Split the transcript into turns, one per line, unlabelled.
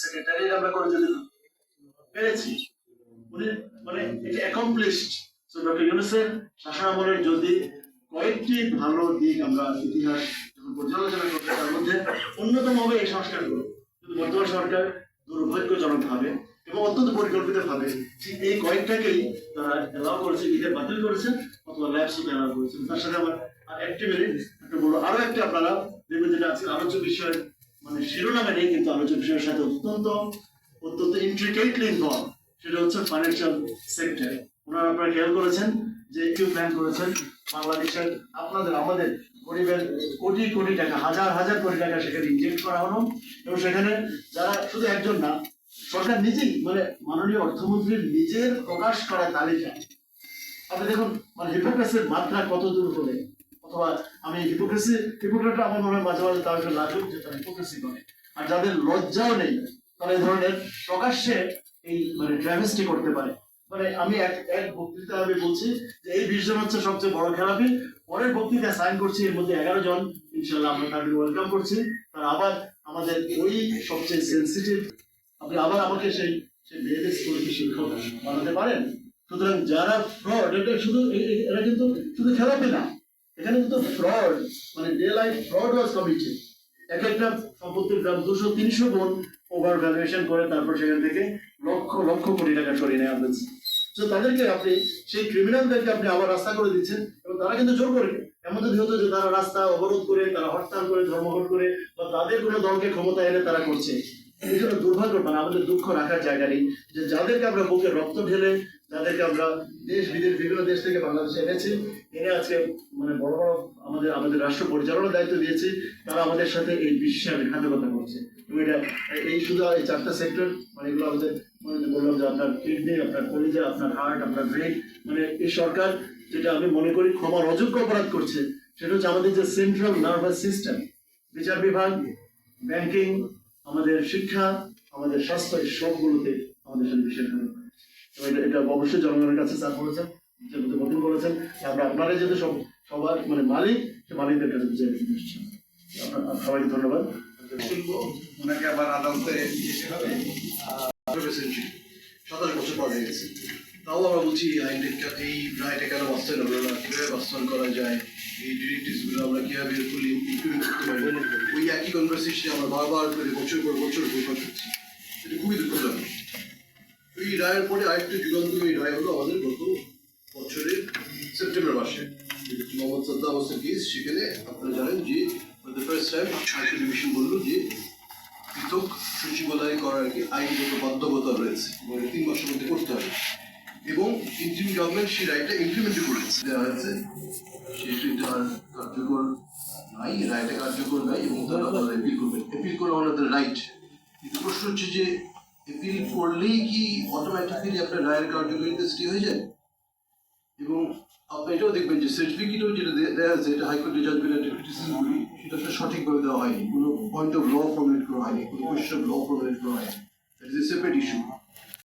Secretariat আমরা করে যেতে পেরেছি। উনি মানে এটা অ্যাকমপ্লিশড। সো ডক্টর ইউনূসের শাসনামলের যদি কয়েকটি ভালো দিক আমরা ইতিহাস যখন পর্যালোচনা করতে তার মধ্যে অন্যতম হবে এই সংস্কারগুলো। কিন্তু বর্তমান সরকার দুর্ভাগ্যজনক ভাবে এবং অত্যন্ত পরিকল্পিত ভাবে ঠিক এই কয়েকটাকেই তারা এলাও করেছে, ঈদে বাতিল করেছে অথবা ল্যাবস এলাও করেছে। তার সাথে আমার একটি মিনিট একটা বলবো, আরো একটা আপনারা দেখবেন যেটা আজকে আলোচ্য বিষয় মানে শিরোনামে নেই কিন্তু আলোচ্য বিষয়ের সাথে অত্যন্ত অত্যন্ত ইন্ট্রিকেটলি ইনভলভ, সেটা হচ্ছে ফাইন্যান্সিয়াল সেক্টর। ওনারা আপনারা খেয়াল করেছেন যে একটু প্ল্যান করেছেন বাংলাদেশের আপনাদের আমাদের গরিবের কোটি কোটি টাকা, হাজার হাজার কোটি টাকা সেখানে ইনজেক্ট করা হলো এবং সেখানে যারা শুধু একজন না, সরকার নিজেই মানে মাননীয় অর্থমন্ত্রীর নিজের প্রকাশ করা তালিকা আপনি দেখুন মানে হিপোক্রেসির মাত্রা কত দূর হলে, অথবা আমি হিপোক্রেট আমার মনে হয় মাঝে মাঝে তার একটু লাজুক যে তারা হিপোক্রেসি করে, আর যাদের লজ্জাও নেই তারা এই ধরনের প্রকাশ্যে এই মানে ট্রাভেস্টি করতে পারে। মানে আমি এক বক্তৃতা আমি বলছি যে এই 20 জন হচ্ছে সবচেয়ে বড় খেলাপি, পরের বক্তৃতা সাইন করছি এর মধ্যে 11 জন ইনশাল্লাহ আমরা তাদের ওয়েলকাম করছি, তারা আবার আমাদের ওই সবচেয়ে সেন্সিটিভ আপনি আবার আমাকে সেই মেয়েদের স্কুলে শিক্ষক বানাতে পারেন। সুতরাং যারা ফ্রড, এটা শুধু এরা কিন্তু শুধু খেলাপি না, এখানে কিন্তু ফ্রড মানে ডে লাইফ ফ্রড ওয়াজ কমিটেড। এক একটা সম্পত্তির দাম 200-300 গুণ ওভার ভ্যালুয়েশন করে তারপর সেখান থেকে লক্ষ লক্ষ কোটি টাকা সরিয়ে নেওয়া হয়েছে। তো তাদেরকে আপনি সেই ক্রিমিনালদেরকে আপনি আবার রাস্তা করে দিচ্ছেন এবং তারা কিন্তু জোর করে, এমন যদি হতো যে তারা রাস্তা অবরোধ করে, তারা হরতাল করে, ধর্মঘট করে বা তাদের কোনো দলকে ক্ষমতা এনে তারা করছে। এই জন্য দুর্ভাগ্য মানে আমাদের দুঃখ রাখার জায়গা নেই যে যাদেরকে আমরা বুকে রক্ত ঢেলে, যাদেরকে আমরা দেশ বিদেশ বিভিন্ন দেশ থেকে বাংলাদেশে এনেছি, এনে আজকে মানে বড় বড় আমাদের রাষ্ট্র পরিচালনার দায়িত্ব দিয়েছি, তারা আমাদের সাথে এই বিশ্বাসঘাতকতা করছে। এবং এটা এই শুধু এই 4টা সেক্টর মানে এগুলো আমাদের মানে বললাম যে আপনার কিডনি, আপনার কলিজা, আপনার হার্ট, আপনার ব্রেন, মানে এই সরকার যেটা আমি মনে করি ক্ষমার অযোগ্য অপরাধ করছে সেটা হচ্ছে আমাদের যে সেন্ট্রাল নার্ভাস সিস্টেম, বিচার বিভাগ, ব্যাংকিং, আমাদের শিক্ষা, আমাদের স্বাস্থ্য, এই সবগুলোতে আমাদের সাথে বিশ্বাসঘাতকতা। এটা অবশ্যই জনগণের কাছে স্যার বলেছেন, মতিন বলেছেন আমরা আপনারা যেহেতু সবার মানে মালিক, সে মালিকদের কাছে বুঝে নিচ্ছি। সবাইকে ধন্যবাদ।
ওনাকে আবার আদালতে যেতে হবে, 27 বছর পর হয়ে গেছে। তাও আমরা বলছি এই রায়টা কেন বাস্তবায়ন হলো না, কিভাবে বাস্তবায়ন করা যায়, এই ডিরেক্টিভসগুলো আমরা কিভাবে ফুলি ইমপ্লিমেন্ট করতে পারি, ওই একই কনভারসেশনে আমরা বারবার করে বছর পর বছর ঘোষণা করছি। এটা খুবই দুঃখজনক। এই রায়ের পরে আরেকটা যুগান্তকারী রায় হলো আমাদের গত বছরের সেপ্টেম্বর মাসে মোহাম্মদ সাদ্দাম হোসেন কেস। সেখানে আপনারা জানেন যে ফার্স্ট টাইম হাইকোর্ট ডিভিশন বললো যে পৃথক সচিবালয় করার কি আইনগত বাধ্যকতা রয়েছে এবং 3 মাসের মধ্যে করতে হবে, এবং ইন্টারিম গভর্নমেন্ট সেই রায়টা ইমপ্লিমেন্ট করেছে। দেওয়া হয়েছে সেটা আর কার্যকর নাই, রায়টা কার্যকর নাই এবং তারা আপনারা এপিল করবেন। এপিল করা ওনাদের রাইট, কিন্তু প্রশ্ন হচ্ছে যে এপিল করলেই কি অটোমেটিক্যালি আপনার রায়ের কার্যকারিতা স্টে হয়ে যায়? এবং আপনি এটাও দেখবেন যে সার্টিফিকেটও যেটা দেওয়া আছে এটা হাইকোর্টে জাজমেন্টের ক্রিটিসিজমগুলি সেটা আসলে সঠিকভাবে দেওয়া হয়নি, কোনো পয়েন্ট অফ ল ফর্মুলেট করা হয়নি, কোনো কোয়েশ্চন অফ ল ফর্মুলেট করা হয়নি। That is a separate issue.